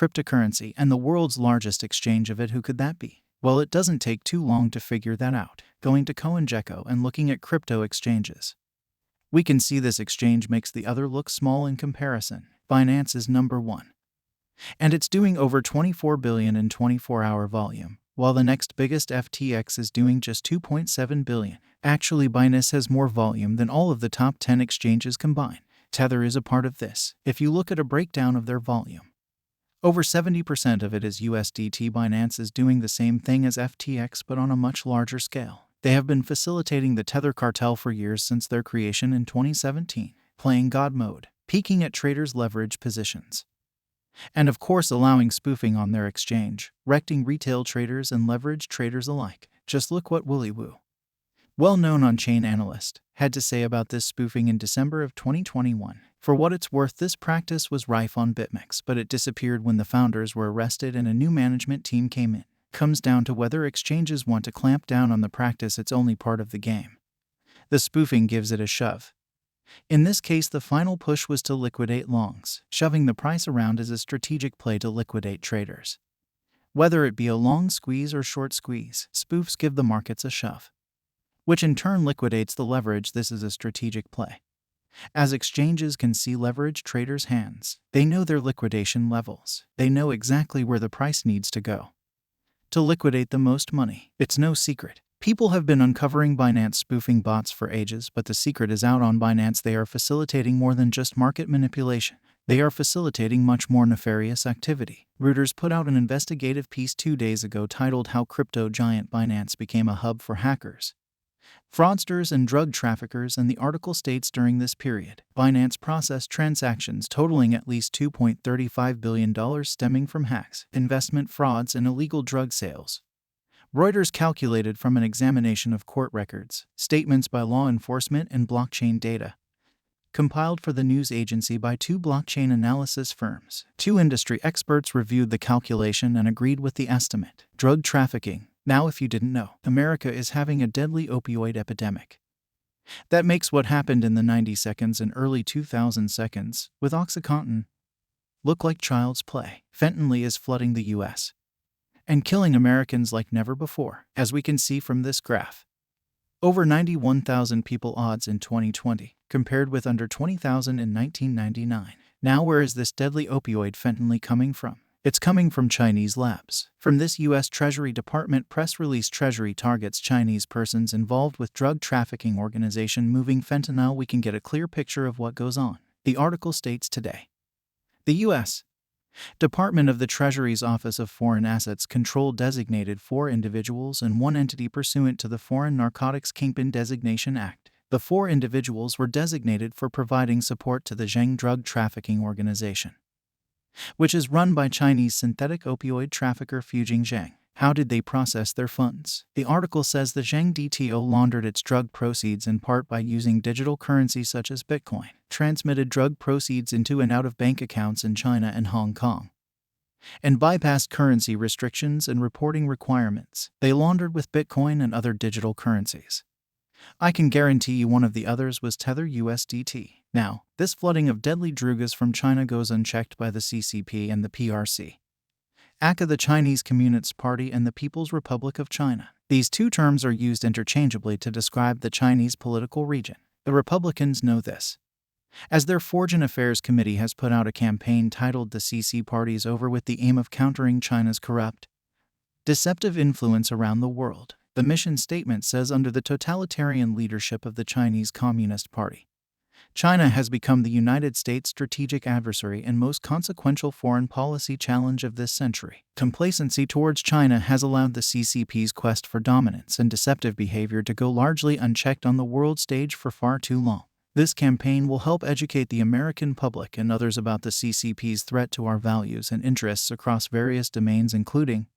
cryptocurrency and the world's largest exchange of it. Who could that be? Well, it doesn't take too long to figure that out. Going to CoinGecko and looking at crypto exchanges, we can see this exchange makes the other look small in comparison. Binance is number one, and it's doing over 24 billion in 24-hour volume, while the next biggest FTX is doing just 2.7 billion. Actually, Binance has more volume than all of the top 10 exchanges combined. Tether is a part of this. If you look at a breakdown of their volume, over 70% of it is USDT. Binance is doing the same thing as FTX, but on a much larger scale. They have been facilitating the Tether cartel for years since their creation in 2017, playing God mode, peeking at traders' leverage positions, and of course allowing spoofing on their exchange, wrecking retail traders and leverage traders alike. Just look what Willy Woo, well-known on-chain analyst, had to say about this spoofing in December of 2021. For what it's worth, this practice was rife on BitMEX, but it disappeared when the founders were arrested and a new management team came in. Comes down to whether exchanges want to clamp down on the practice. It's only part of the game. The spoofing gives it a shove. In this case, the final push was to liquidate longs. Shoving the price around is a strategic play to liquidate traders. Whether it be a long squeeze or short squeeze, spoofs give the markets a shove, which in turn liquidates the leverage. This is a strategic play, as exchanges can see leverage traders' hands. They know their liquidation levels. They know exactly where the price needs to go to liquidate the most money. It's no secret. People have been uncovering Binance spoofing bots for ages, but the secret is out on Binance. They are facilitating more than just market manipulation. They are facilitating much more nefarious activity. Reuters put out an investigative piece 2 days ago titled "How Crypto Giant Binance Became a Hub for Hackers, Fraudsters and Drug Traffickers," and the article states during this period, Binance processed transactions totaling at least $2.35 billion stemming from hacks, investment frauds, and illegal drug sales. Reuters calculated from an examination of court records, statements by law enforcement, and blockchain data compiled for the news agency by 2 blockchain analysis firms. 2 industry experts reviewed the calculation and agreed with the estimate. Drug trafficking. Now, if you didn't know, America is having a deadly opioid epidemic. That makes what happened in the 90 seconds and early 2000 seconds with OxyContin look like child's play. Fentanyl is flooding the U.S. and killing Americans like never before, as we can see from this graph. Over 91,000 people odds in 2020, compared with under 20,000 in 1999. Now, where is this deadly opioid fentanyl coming from? It's coming from Chinese labs. From this U.S. Treasury Department press release, Treasury targets Chinese persons involved with drug trafficking organization moving fentanyl. We can get a clear picture of what goes on. The article states today, the U.S. Department of the Treasury's Office of Foreign Assets Control designated 4 individuals and 1 entity pursuant to the Foreign Narcotics Kingpin Designation Act. The 4 individuals were designated for providing support to the Zheng drug trafficking organization, which is run by Chinese synthetic opioid trafficker Fujing Zheng. How did they process their funds? The article says the Zheng DTO laundered its drug proceeds in part by using digital currency such as Bitcoin, transmitted drug proceeds into and out of bank accounts in China and Hong Kong, and bypassed currency restrictions and reporting requirements. They laundered with Bitcoin and other digital currencies. I can guarantee you one of the others was Tether USDT. Now, this flooding of deadly drugas from China goes unchecked by the CCP and the PRC, aka the Chinese Communist Party and the People's Republic of China. These 2 terms are used interchangeably to describe the Chinese political region. The Republicans know this, as their Foreign Affairs Committee has put out a campaign titled "The CC Party's Over," with the aim of countering China's corrupt, deceptive influence around the world. The mission statement says, under the totalitarian leadership of the Chinese Communist Party, China has become the United States' strategic adversary and most consequential foreign policy challenge of this century. Complacency towards China has allowed the CCP's quest for dominance and deceptive behavior to go largely unchecked on the world stage for far too long. This campaign will help educate the American public and others about the CCP's threat to our values and interests across various domains, including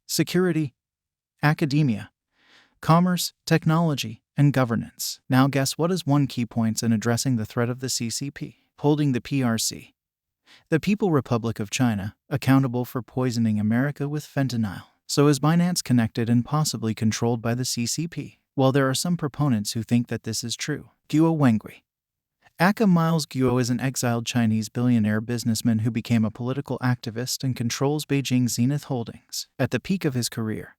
security, academia, commerce, technology, and governance. Now, guess what is 1 key points in addressing the threat of the CCP? Holding the PRC, the People's Republic of China, accountable for poisoning America with fentanyl. So is Binance connected and possibly controlled by the CCP? Well, there are some proponents who think that this is true. Guo Wengui, Aka Miles Guo is an exiled Chinese billionaire businessman who became a political activist and controls Beijing Zenith Holdings. At the peak of his career,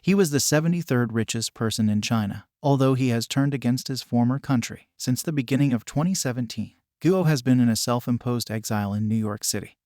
he was the 73rd richest person in China, although he has turned against his former country. Since the beginning of 2017, Guo has been in a self-imposed exile in New York City,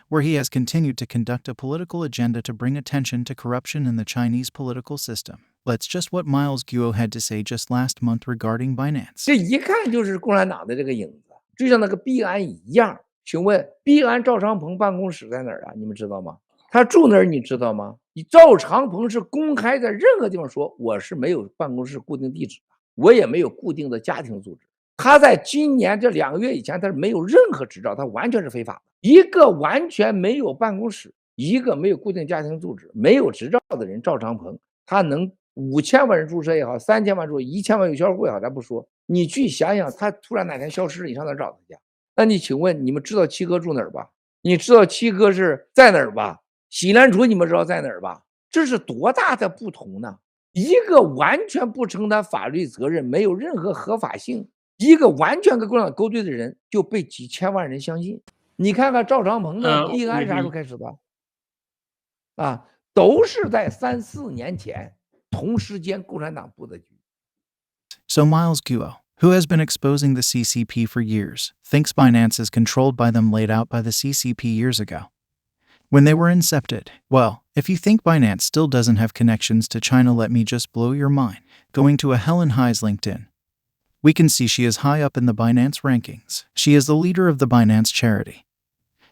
where he has continued to conduct a political agenda to bring attention to corruption in the Chinese political system. Let's just what Miles Guo had to say just last month regarding Binance. 这一看就是共产党的这个影子，就像那个毕安一样。请问毕安赵长鹏办公室在哪儿啊？你们知道吗？他住哪儿你知道吗？赵长鹏是公开在任何地方说我是没有办公室固定地址的，我也没有固定的家庭住址。他在今年这2个月以前，他是没有任何执照，他完全是非法的。一个完全没有办公室，一个没有固定家庭住址、没有执照的人，赵长鹏，他能5000万人注册也好，3000万注册，1000万有销售户也好，咱不说，你去想想，他突然哪天消失了，你上哪找他去？那你请问你们知道七哥住哪儿吧？你知道七哥是在哪儿吧？喜兰楚你们知道在哪儿吧？这是多大的不同呢？一个完全不承担法律责任，没有任何合法性，一个完全跟共产党勾兑的人，就被几千万人相信。你看看赵长鹏的毕安啥时候开始的？啊，都是在3、4年前同时间共产党布的局。So Miles Guo, who has been exposing the CCP for years, thinks Binance is controlled by them laid out by the CCP years ago, when they were incepted. Well, if you think Binance still doesn't have connections to China, let me just blow your mind. Going to a Helen Hai's LinkedIn, we can see she is high up in the Binance rankings. She is the leader of the Binance charity.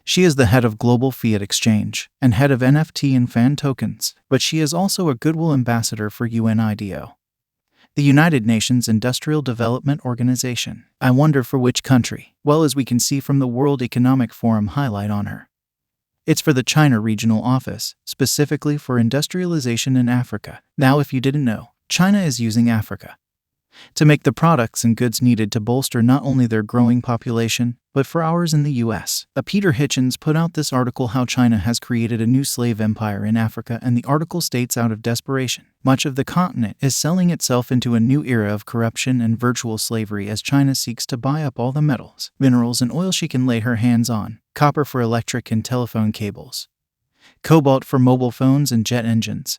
She is the head of Global Fiat Exchange and head of NFT and fan tokens, but she is also a goodwill ambassador for UNIDO, the United Nations Industrial Development Organization. I wonder for which country. Well, as we can see from the World Economic Forum highlight on her, it's for the China Regional Office, specifically for industrialization in Africa. Now, if you didn't know, China is using Africa to make the products and goods needed to bolster not only their growing population, but for ours in the US. Peter Hitchens put out this article how China has created a new slave empire in Africa, and the article states out of desperation, much of the continent is selling itself into a new era of corruption and virtual slavery as China seeks to buy up all the metals, minerals and oil she can lay her hands on, copper for electric and telephone cables, cobalt for mobile phones and jet engines,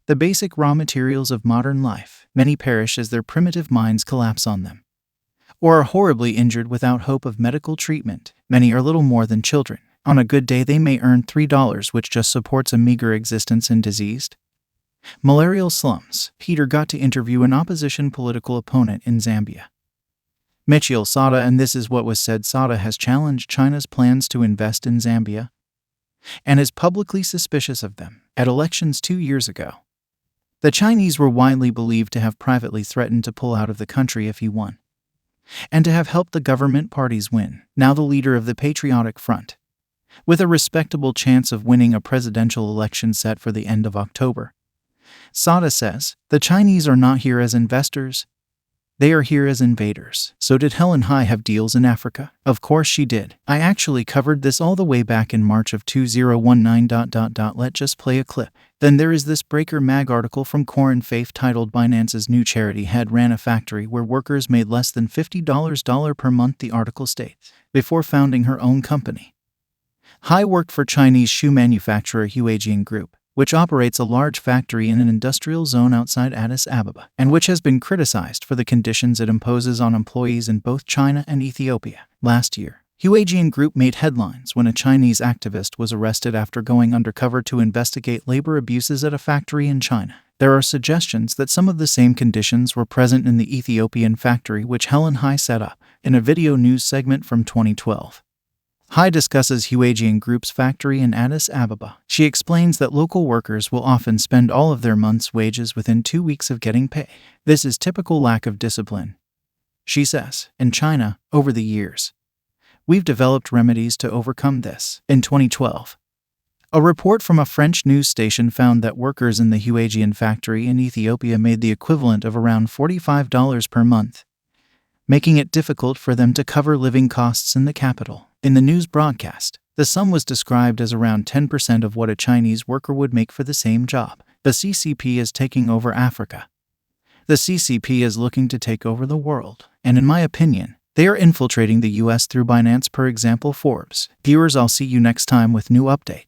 the basic raw materials of modern life. Many perish as their primitive minds collapse on them, or are horribly injured without hope of medical treatment. Many are little more than children. On a good day they may earn $3, which just supports a meager existence in diseased, malarial slums. Peter got to interview an opposition political opponent in Zambia, Michiel Sada, and this is what was said. Sada has challenged China's plans to invest in Zambia and is publicly suspicious of them. At elections 2 years ago, the Chinese were widely believed to have privately threatened to pull out of the country if he won, and to have helped the government parties win. Now the leader of the Patriotic Front, with a respectable chance of winning a presidential election set for the end of October, Sada says, the Chinese are not here as investors, they are here as invaders. So did Helen Hai have deals in Africa? Of course she did. I actually covered this all the way back in March of 2019. Let's just play a clip. Then there is this Breaker Mag article from Corin Faith titled Binance's new charity head ran a factory where workers made less than $50 per month, the article states. Before founding her own company, Hai worked for Chinese shoe manufacturer Huajian Group, which operates a large factory in an industrial zone outside Addis Ababa, and which has been criticized for the conditions it imposes on employees in both China and Ethiopia. Last year, Huajian Group made headlines when a Chinese activist was arrested after going undercover to investigate labor abuses at a factory in China. There are suggestions that some of the same conditions were present in the Ethiopian factory which Helen Hai set up. In a video news segment from 2012, Hai discusses Huajian Group's factory in Addis Ababa. She explains that local workers will often spend all of their month's wages within 2 weeks of getting pay. This is typical lack of discipline. She says, in China, over the years, we've developed remedies to overcome this. In 2012, a report from a French news station found that workers in the Huajian factory in Ethiopia made the equivalent of around $45 per month, making it difficult for them to cover living costs in the capital. In the news broadcast, the sum was described as around 10% of what a Chinese worker would make for the same job. The CCP is taking over Africa. The CCP is looking to take over the world, and in my opinion, They are infiltrating the US through Binance, per example, Forbes. Viewers, I'll see you next time with new update.